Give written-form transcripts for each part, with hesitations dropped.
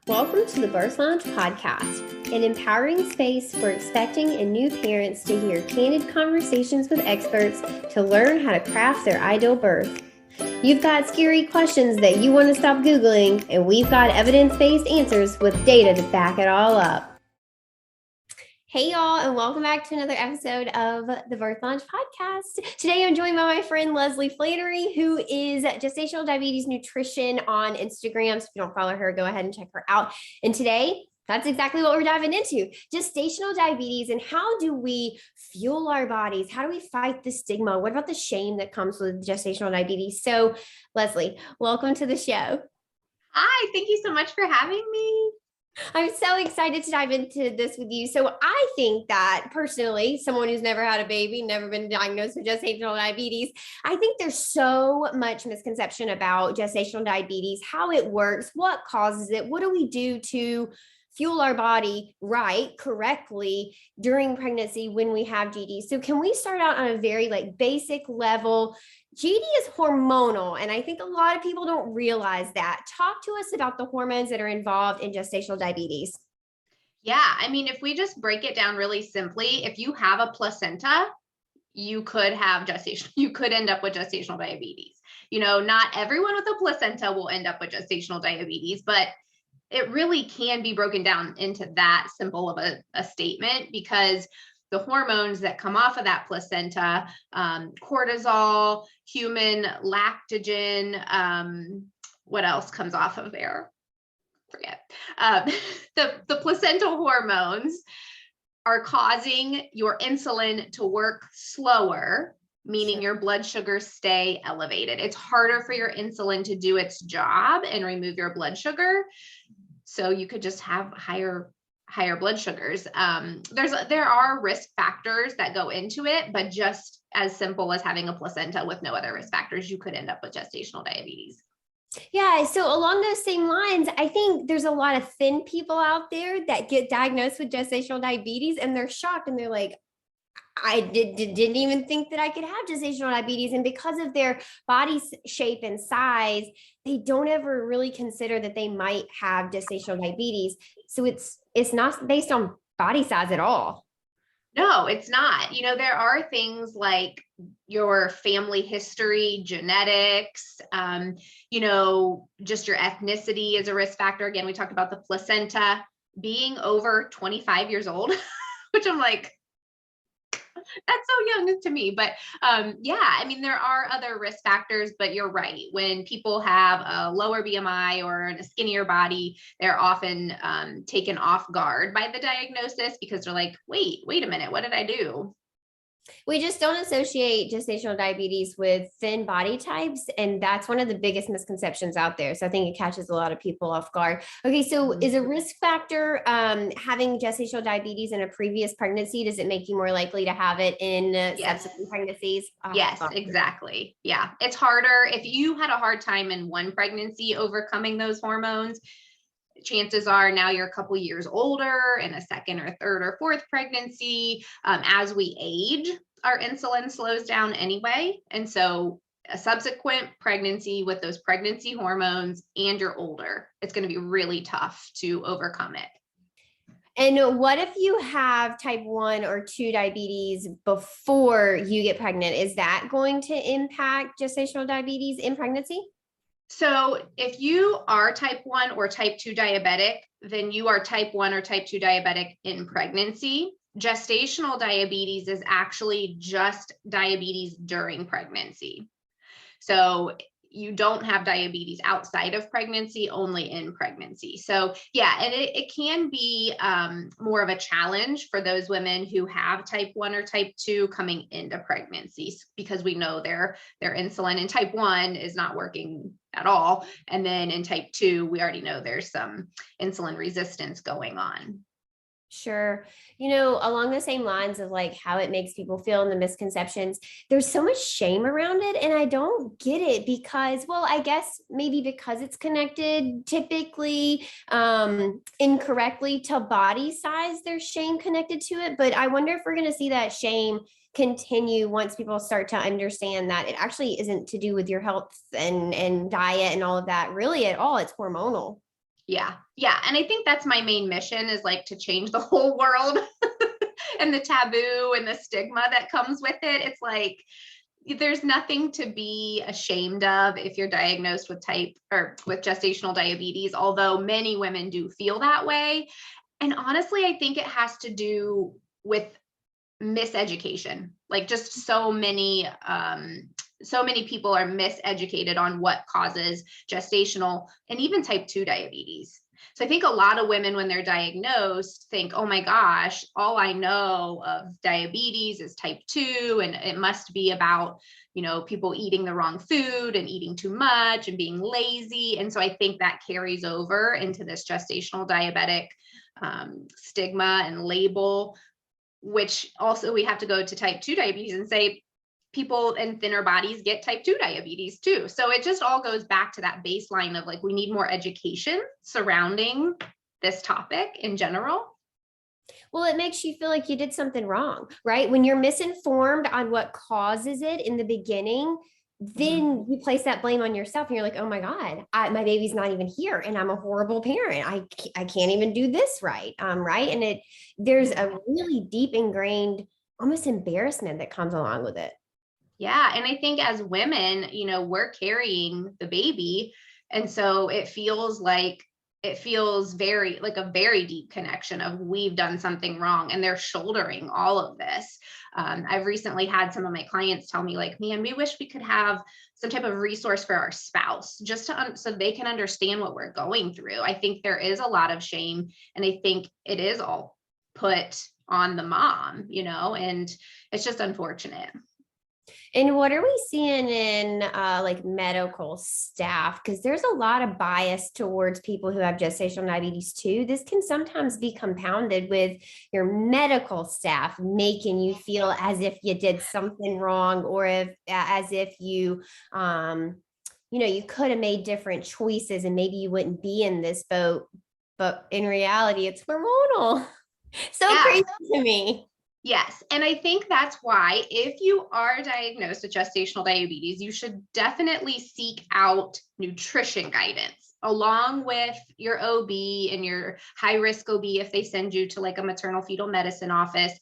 Welcome to the Birth Lounge podcast, an empowering space for expecting and new parents to hear candid conversations with experts to learn how to craft their ideal birth. You've got scary questions that you want to stop Googling, and we've got evidence-based answers with data to back it all up. Hey y'all, and welcome back to another episode of the Birth Lounge podcast. Today I'm joined by my friend Leslee Flannery, who is Gestational Diabetes Nutrition on Instagram. So if you don't follow her, go ahead and check her out. And today, that's exactly what we're diving into. Gestational diabetes and how do we fuel our bodies? How do we fight the stigma? What about the shame that comes with gestational diabetes? So Leslee, welcome to the show. Hi, thank you so much for having me. I'm so excited to dive into this with you. So I think that personally, someone who's never had a baby, never been diagnosed with gestational diabetes, I think there's so much misconception about gestational diabetes, how it works, what causes it, what do we do to fuel our body correctly during pregnancy when we have GD. So can we start out on a very basic level? GD is hormonal, and I think a lot of people don't realize that. Talk to us about the hormones that are involved in gestational diabetes. Yeah, I mean, if we just break it down really simply, if you have a placenta, you could end up with gestational diabetes. You know, not everyone with a placenta will end up with gestational diabetes, but it really can be broken down into that simple of a statement, because the hormones that come off of that placenta, cortisol, human lactogen, what else comes off of there? Forget. The placental hormones are causing your insulin to work slower, meaning your blood sugars stay elevated. It's harder for your insulin to do its job and remove your blood sugar. So you could just have higher blood sugars. There are risk factors that go into it, but just as simple as having a placenta with no other risk factors, you could end up with gestational diabetes. Yeah. So along those same lines, I think there's a lot of thin people out there that get diagnosed with gestational diabetes and they're shocked and they're like, I didn't even think that I could have gestational diabetes. And because of their body shape and size, they don't ever really consider that they might have gestational diabetes. So it's not based on body size at all. No, it's not. You know, there are things like your family history, genetics, just your ethnicity is a risk factor. Again, we talked about the placenta being over 25 years old, which I'm like, that's so young to me, but I mean, there are other risk factors, but you're right. When people have a lower BMI or a skinnier body, they're often taken off guard by the diagnosis because they're like, wait a minute, what did I do? We just don't associate gestational diabetes with thin body types. And that's one of the biggest misconceptions out there. So I think it catches a lot of people off guard. Okay. So is a risk factor having gestational diabetes in a previous pregnancy? Does it make you more likely to have it in subsequent pregnancies? Yes, exactly. Yeah. It's harder. If you had a hard time in one pregnancy overcoming those hormones, chances are now you're a couple years older in a second or third or fourth pregnancy. As we age, our insulin slows down anyway. And so a subsequent pregnancy with those pregnancy hormones and you're older, it's going to be really tough to overcome it. And what if you have type 1 or 2 diabetes before you get pregnant? Is that going to impact gestational diabetes in pregnancy? So if you are type 1 or type 2 diabetic, then you are type 1 or type 2 diabetic in pregnancy. Gestational diabetes is actually just diabetes during pregnancy. So you don't have diabetes outside of pregnancy, only in pregnancy. So yeah, and it can be more of a challenge for those women who have type 1 or type 2 coming into pregnancies, because we know their insulin in type 1 is not working at all. And then in type 2, we already know there's some insulin resistance going on. Sure. You know, along the same lines of how it makes people feel and the misconceptions, there's so much shame around it. And I don't get it because, well, I guess maybe because it's connected typically incorrectly to body size, there's shame connected to it. But I wonder if we're going to see that shame continue once people start to understand that it actually isn't to do with your health and diet and all of that really at all. It's hormonal. Yeah. Yeah. And I think that's my main mission, is like to change the whole world and the taboo and the stigma that comes with it. It's like, there's nothing to be ashamed of if you're diagnosed with with gestational diabetes, although many women do feel that way. And honestly, I think it has to do with miseducation. Like, just so many people are miseducated on what causes gestational and even type 2 diabetes. So I think a lot of women, when they're diagnosed, think, oh my gosh, all I know of diabetes is type 2, and it must be about, people eating the wrong food and eating too much and being lazy. And so I think that carries over into this gestational diabetic stigma and label, which also we have to go to type 2 diabetes and say people in thinner bodies get type 2 diabetes too. So it just all goes back to that baseline of like, we need more education surrounding this topic in general. Well, it makes you feel like you did something wrong, right? When you're misinformed on what causes it in the beginning, then you place that blame on yourself and you're like, oh my God, my baby's not even here and I'm a horrible parent. I can't even do this right. Right. And there's a really deep ingrained almost embarrassment that comes along with it. Yeah. And I think as women, we're carrying the baby. And so it feels very like a very deep connection of we've done something wrong, and they're shouldering all of this. I've recently had some of my clients tell me like, man, we wish we could have some type of resource for our spouse just so they can understand what we're going through. I think there is a lot of shame, and I think it is all put on the mom, and it's just unfortunate. And what are we seeing in like medical staff? Because there's a lot of bias towards people who have gestational diabetes too. This can sometimes be compounded with your medical staff making you feel as if you did something wrong, or as if you you could have made different choices and maybe you wouldn't be in this boat. But in reality, it's hormonal. So Yeah. crazy to me. Yes. And I think that's why, if you are diagnosed with gestational diabetes, you should definitely seek out nutrition guidance along with your OB and your high risk OB. If they send you to like a maternal fetal medicine office,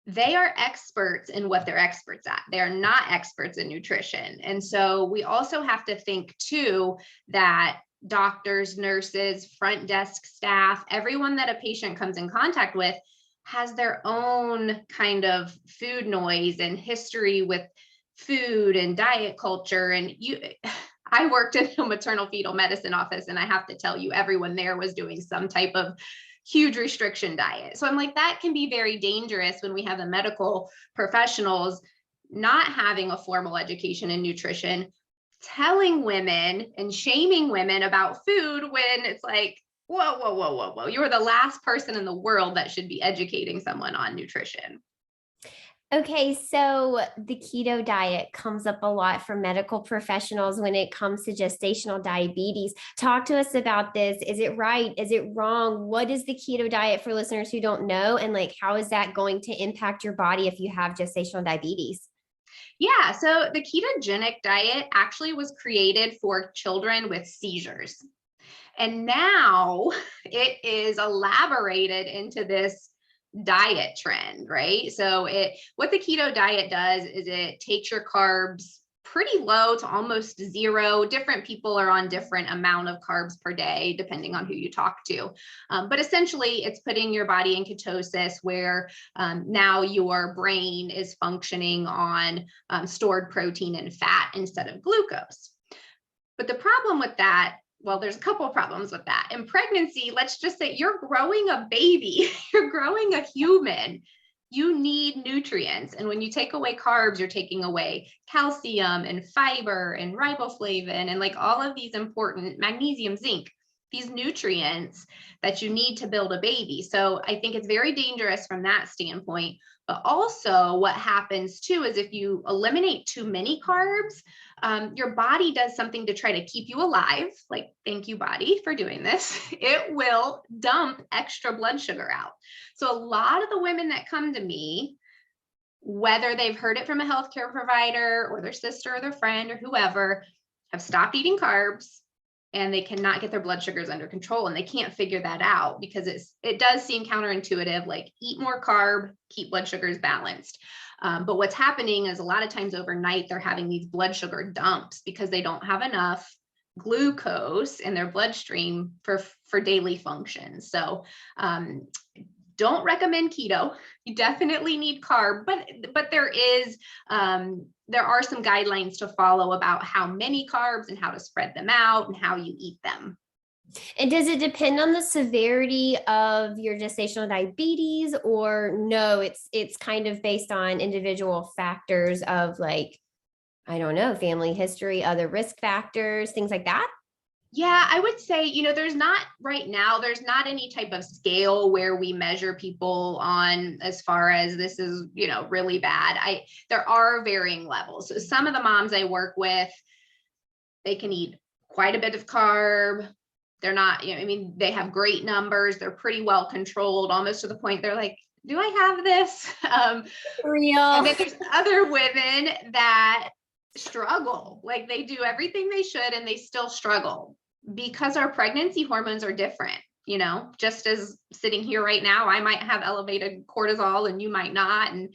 they are experts in what they're experts at. They are not experts in nutrition. And so we also have to think too that doctors, nurses, front desk staff, everyone that a patient comes in contact with has their own kind of food noise and history with food and diet culture. And I worked in a maternal fetal medicine office, and I have to tell you, everyone there was doing some type of huge restriction diet. So I'm like, that can be very dangerous when we have the medical professionals not having a formal education in nutrition, telling women and shaming women about food, when it's like, whoa, whoa, whoa, whoa, whoa. You're the last person in the world that should be educating someone on nutrition. Okay, so the keto diet comes up a lot for medical professionals when it comes to gestational diabetes. Talk to us about this. Is it right? Is it wrong? What is the keto diet for listeners who don't know? And like, how is that going to impact your body if you have gestational diabetes? Yeah, so the ketogenic diet actually was created for children with seizures. And now it is elaborated into this diet trend, right? So what the keto diet does is it takes your carbs pretty low to almost zero. Different people are on different amount of carbs per day, depending on who you talk to. But essentially, it's putting your body in ketosis, where now your brain is functioning on stored protein and fat instead of glucose. But the problem with that, well, there's a couple of problems with that. In pregnancy, let's just say you're growing a baby, you're growing a human. You need nutrients. And when you take away carbs, you're taking away calcium and fiber and riboflavin and like all of these important magnesium, zinc, these nutrients that you need to build a baby. So I think it's very dangerous from that standpoint. But also what happens too is if you eliminate too many carbs, your body does something to try to keep you alive. Like, thank you, body, for doing this. It will dump extra blood sugar out. So a lot of the women that come to me, whether they've heard it from a healthcare provider or their sister or their friend or whoever, have stopped eating carbs. and they cannot get their blood sugars under control, and they can't figure that out because it does seem counterintuitive, like eat more carb, keep blood sugars balanced. But what's happening is a lot of times overnight, they're having these blood sugar dumps because they don't have enough glucose in their bloodstream for daily function. So don't recommend keto. You definitely need carb, but there are some guidelines to follow about how many carbs and how to spread them out and how you eat them. And does it depend on the severity of your gestational diabetes, or no, it's kind of based on individual factors of, like, I don't know, family history, other risk factors, things like that? Yeah, I would say, there's not any type of scale where we measure people on as far as this is, really bad. There are varying levels. So some of the moms I work with, they can eat quite a bit of carb. They're not, they have great numbers. They're pretty well controlled, almost to the point they're like, do I have this? Real. And then there's other women that struggle, like they do everything they should and they still struggle because our pregnancy hormones are different. Just as sitting here right now, I might have elevated cortisol and you might not. And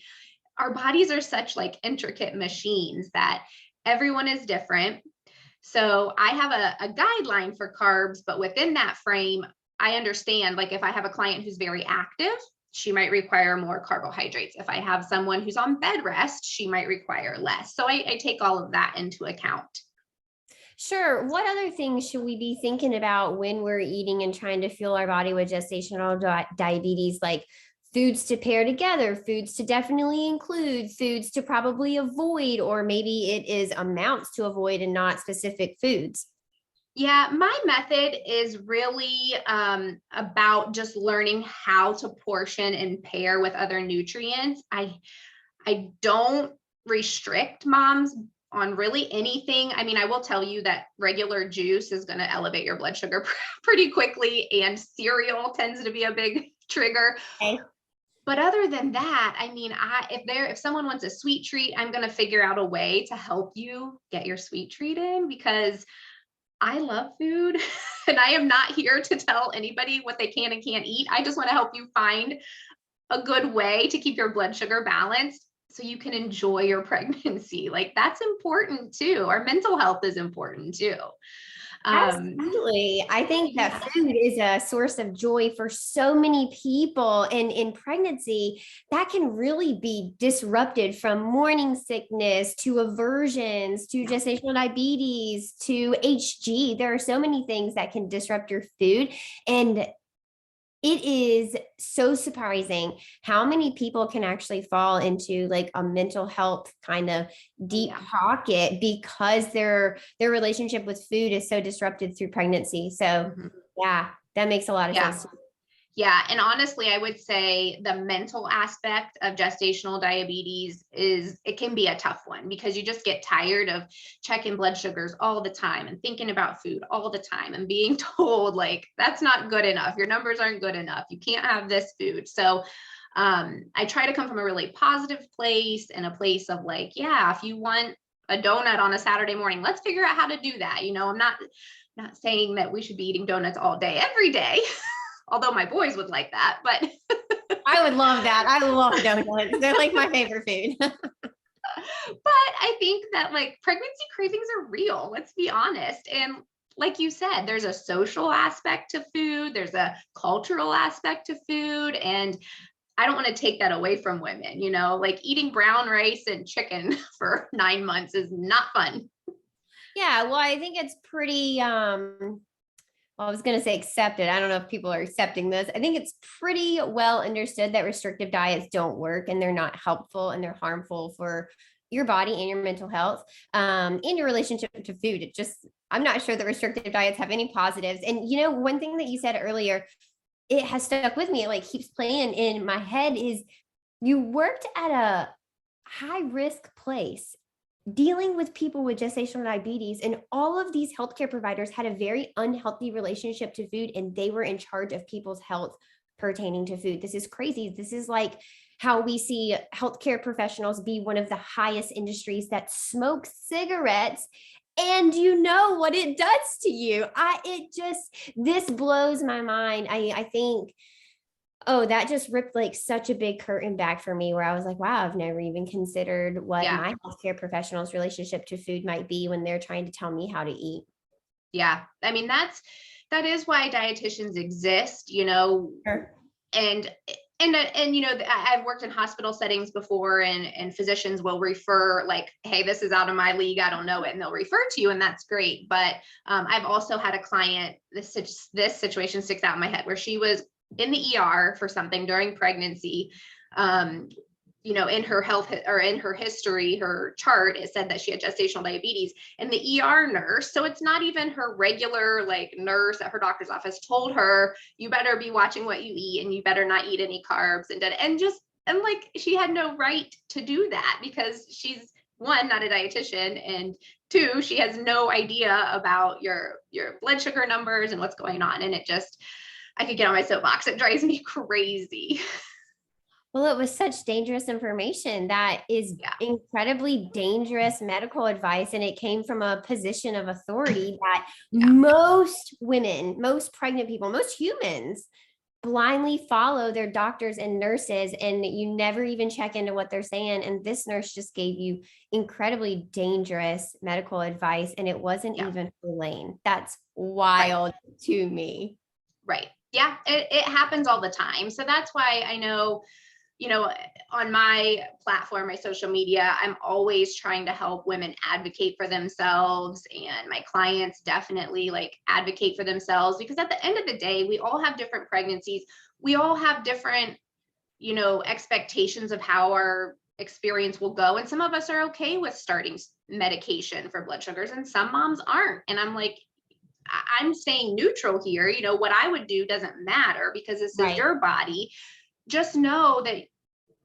our bodies are such like intricate machines that everyone is different. So I have a guideline for carbs, but within that frame, I understand, like if I have a client who's very active, she might require more carbohydrates. If I have someone who's on bed rest, she might require less. So I take all of that into account. Sure. What other things should we be thinking about when we're eating and trying to fuel our body with gestational diabetes, like foods to pair together, foods to definitely include, foods to probably avoid, or maybe it is amounts to avoid and not specific foods? Yeah, my method is really about just learning how to portion and pair with other nutrients. I don't restrict moms on really anything. I mean, I will tell you that regular juice is going to elevate your blood sugar pretty quickly, and cereal tends to be a big trigger. Okay. But other than that, I mean, if someone wants a sweet treat, I'm going to figure out a way to help you get your sweet treat in, because I love food and I am not here to tell anybody what they can and can't eat. I just want to help you find a good way to keep your blood sugar balanced so you can enjoy your pregnancy. Like that's important too. Our mental health is important too. Absolutely. I think that food is a source of joy for so many people. And in pregnancy, that can really be disrupted, from morning sickness to aversions to gestational diabetes to HG. There are so many things that can disrupt your food. And it is so surprising how many people can actually fall into like a mental health kind of deep pocket because their relationship with food is so disrupted through pregnancy. So yeah, that makes a lot of sense. Yeah. And honestly, I would say the mental aspect of gestational diabetes it can be a tough one, because you just get tired of checking blood sugars all the time and thinking about food all the time and being told like, that's not good enough. Your numbers aren't good enough. You can't have this food. So I try to come from a really positive place, and a place of like, yeah, if you want a donut on a Saturday morning, let's figure out how to do that. I'm not saying that we should be eating donuts all day, every day. Although my boys would like that, but I would love that. I love donuts. They're like my favorite food. But I think that like pregnancy cravings are real. Let's be honest. And like you said, there's a social aspect to food. There's a cultural aspect to food. And I don't want to take that away from women, like eating brown rice and chicken for 9 months is not fun. Yeah. Well, I think it's pretty, I was going to say accepted. I don't know if people are accepting this. I think it's pretty well understood that restrictive diets don't work, and they're not helpful, and they're harmful for your body and your mental health, and your relationship to food. I'm not sure that restrictive diets have any positives. And, one thing that you said earlier, it has stuck with me. It like keeps playing in my head is you worked at a high risk place dealing with people with gestational diabetes, and all of these healthcare providers had a very unhealthy relationship to food, and they were in charge of people's health pertaining to food. This is crazy. This is like how we see healthcare professionals be one of the highest industries that smoke cigarettes, And you know what it does to you. This blows my mind. I think, oh, that just ripped like such a big curtain back for me where I was like, wow, I've never even considered what Yeah. my healthcare professional's relationship to food might be when they're trying to tell me how to eat. Yeah. I mean, that is why dietitians exist, you know, Sure. and you know, I've worked in hospital settings before, and physicians will refer like, hey, this is out of my league, I don't know it, and they'll refer to you, and that's great. But I've also had a client, this situation sticks out in my head, where she was in the ER for something during pregnancy. You know, in her health or in her history, her chart, it said that she had gestational diabetes, and the ER nurse, so it's not even her regular like nurse at her doctor's office, told her, you better be watching what you eat and you better not eat any carbs, and like she had no right to do that because she's, one, not a dietitian, and two, she has no idea about your blood sugar numbers and what's going on. And I could get on my soapbox. It drives me crazy. Well, it was such dangerous information. That is Yeah. incredibly dangerous medical advice. And it came from a position of authority that Yeah. most women, most pregnant people, most humans blindly follow their doctors and nurses, and you never even check into what they're saying. And this nurse just gave you incredibly dangerous medical advice, and it wasn't Yeah. even her lane. That's Right. wild to me. Right. Yeah. It happens all the time. So that's why I know, you know, on my platform, my social media, I'm always trying to help women advocate for themselves, and my clients definitely like advocate for themselves, because at the end of the day, we all have different pregnancies. We all have different, you know, expectations of how our experience will go. And some of us are okay with starting medication for blood sugars, and some moms aren't. And I'm like, I'm staying neutral here. You know, what I would do doesn't matter because this is Right. your body. Just know that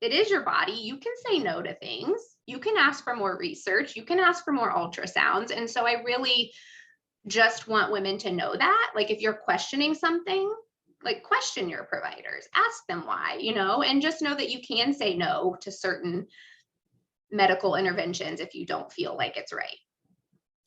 it is your body. You can say no to things. You can ask for more research. You can ask for more ultrasounds. And so I really just want women to know that, like, if you're questioning something, like, question your providers, ask them why, you know, and just know that you can say no to certain medical interventions if you don't feel like it's right.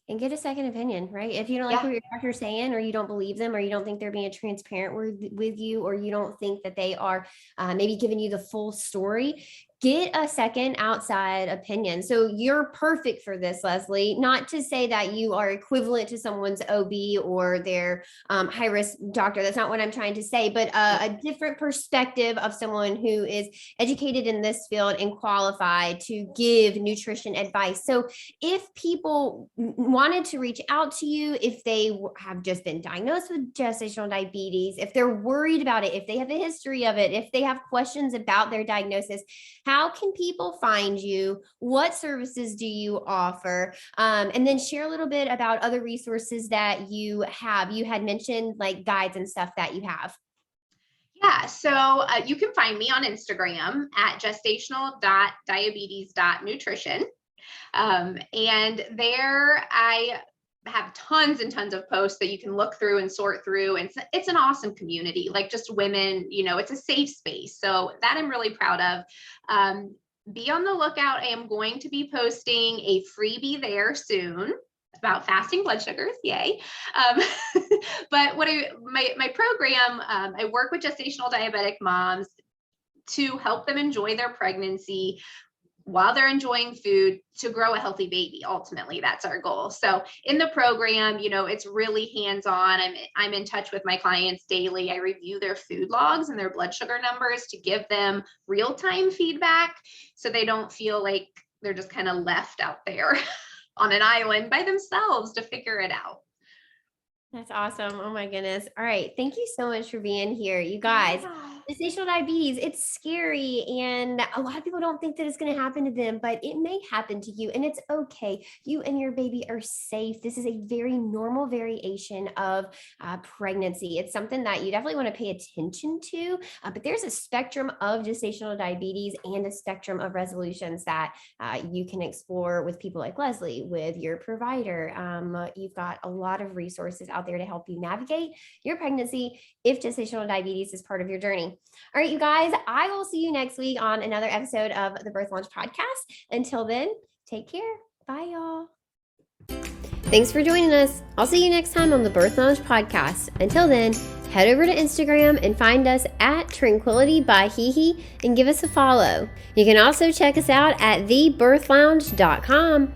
And get a second opinion, right? If you don't like Yeah. what your doctor's saying, or you don't believe them, or you don't think they're being transparent with you, or you don't think that they are maybe giving you the full story, get a second outside opinion. So you're perfect for this, Leslee. Not to say that you are equivalent to someone's OB or their high risk doctor. That's not what I'm trying to say, but a different perspective of someone who is educated in this field and qualified to give nutrition advice. So if people wanted to reach out to you, if they have just been diagnosed with gestational diabetes, if they're worried about it, if they have a history of it, if they have questions about their diagnosis, how can people find you? What services do you offer? And then share a little bit about other resources that you have. You had mentioned like guides and stuff that you have. Yeah, so you can find me on Instagram at gestational.diabetes.nutrition. And there I have tons and tons of posts that you can look through and sort through. And it's an awesome community, like just women, you know, it's a safe space. So that I'm really proud of. Be on the lookout. I am going to be posting a freebie there soon about fasting blood sugars. Yay. But my program, I work with gestational diabetic moms to help them enjoy their pregnancy while they're enjoying food, to grow a healthy baby. Ultimately, that's our goal. So in the program, you know, it's really hands-on. I'm in touch with my clients daily. I review their food logs and their blood sugar numbers to give them real-time feedback, so they don't feel like they're just kind of left out there on an island by themselves to figure it out. That's awesome. Oh my goodness. All right. Thank you so much for being here. You guys, gestational diabetes, it's scary. And a lot of people don't think that it's going to happen to them, but it may happen to you, and it's okay. You and your baby are safe. This is a very normal variation of pregnancy. It's something that you definitely want to pay attention to, but there's a spectrum of gestational diabetes and a spectrum of resolutions that you can explore with people like Leslee, with your provider. You've got a lot of resources out there to help you navigate your pregnancy if gestational diabetes is part of your journey. All right, you guys, I will see you next week on another episode of the Birth Launch Podcast. Until then, take care. Bye, y'all. Thanks for joining us. I'll see you next time on the Birth Lounge podcast. Until then, head over to Instagram and find us at Tranquility by Hihi and give us a follow. You can also check us out at thebirthlounge.com.